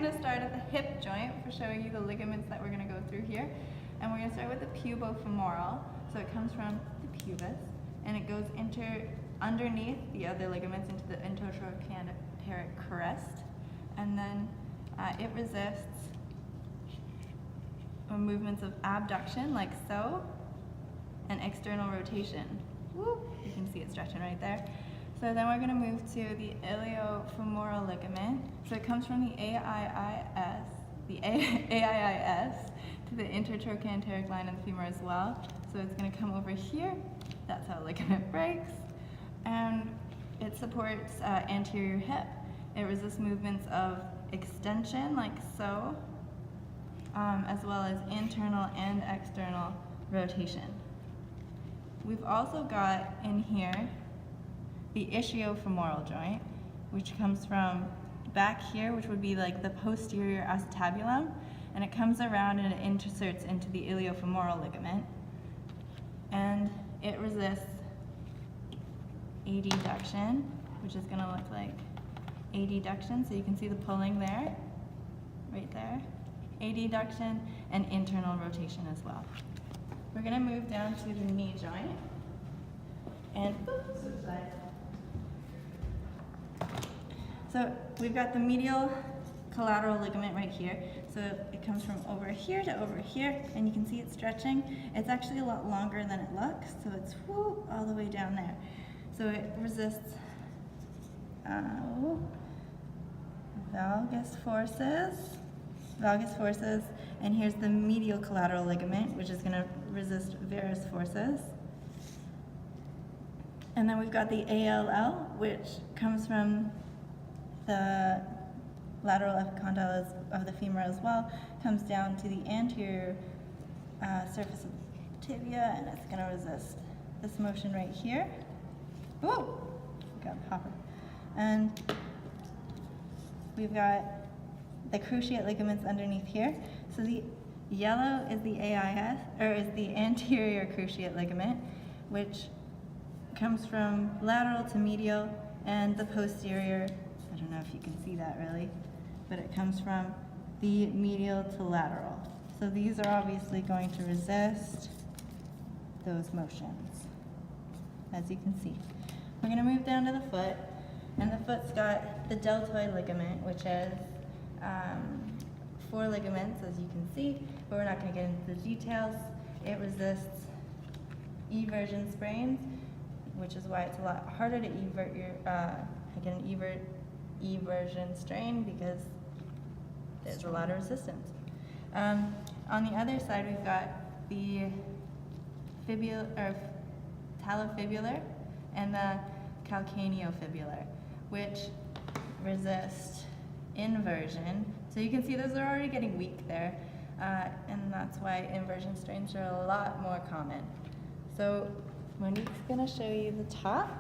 gonna start at the hip joint for showing you the ligaments that we're gonna go through here. And we're gonna start with the pubofemoral. So it comes from the pubis and it goes underneath the other ligaments into the intertrochanteric crest. And then it resists movements of abduction like so, and external rotation. Woo! You can see it stretching right there. So then we're going to move to the iliofemoral ligament. So it comes from the AIIS to the intertrochanteric line of the femur as well. So it's going to come over here. That's how ligament breaks. And it supports anterior hip. It resists movements of extension like so, as well as internal and external rotation. We've also got in here the ischiofemoral joint, which comes from back here, which would be like the posterior acetabulum, and it comes around and it inserts into the iliofemoral ligament, and it resists adduction, which is going to look like adduction, so you can see the pulling there, right there, adduction, and internal rotation as well. We're going to move down to the knee joint, and so we've got the medial collateral ligament right here. So it comes from over here to over here, and you can see it stretching. It's actually a lot longer than it looks, so it's all the way down there. So it resists valgus forces, and here's the medial collateral ligament, which is going to resist varus forces. And then we've got the ALL, which comes from the lateral epicondyle of the femur as well, comes down to the anterior surface of the tibia, and it's going to resist this motion right here. Whoa! Got a popper. And we've got the cruciate ligaments underneath here. So the yellow is the AIS, or is the anterior cruciate ligament, which comes from lateral to medial, and the posterior, I don't know if you can see that really, but it comes from the medial to lateral. So these are obviously going to resist those motions, as you can see. We're going to move down to the foot, and the foot's got the deltoid ligament, which has 4 ligaments, as you can see, but we're not going to get into the details. It resists eversion sprains, which is why it's a lot harder to evert your get an eversion strain, because there's a lot of resistance. On the other side, we've got the talofibular and the calcaneofibular, which resist inversion. So you can see those are already getting weak there, and that's why inversion strains are a lot more common. So Monique's going to show you the top.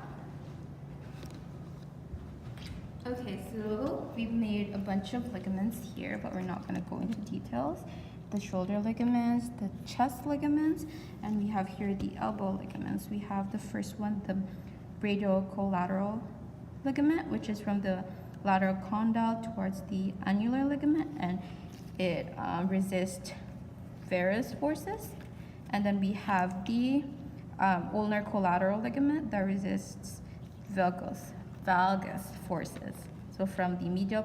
Okay, so we've made a bunch of ligaments here, but we're not going to go into details. The shoulder ligaments, the chest ligaments, and we have here the elbow ligaments. We have the first one, the brachiocolateral ligament, which is from the lateral condyle towards the annular ligament, and it resists varus forces. And then we have the ulnar collateral ligament that resists valgus forces. So from the medial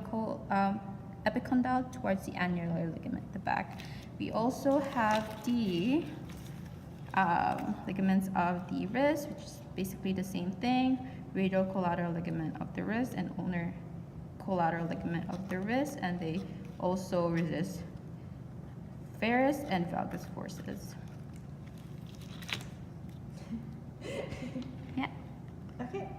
epicondyle towards the annular ligament, the back. We also have the ligaments of the wrist, which is basically the same thing, radial collateral ligament of the wrist and ulnar collateral ligament of the wrist, and they also resist varus and valgus forces. Yeah. Okay.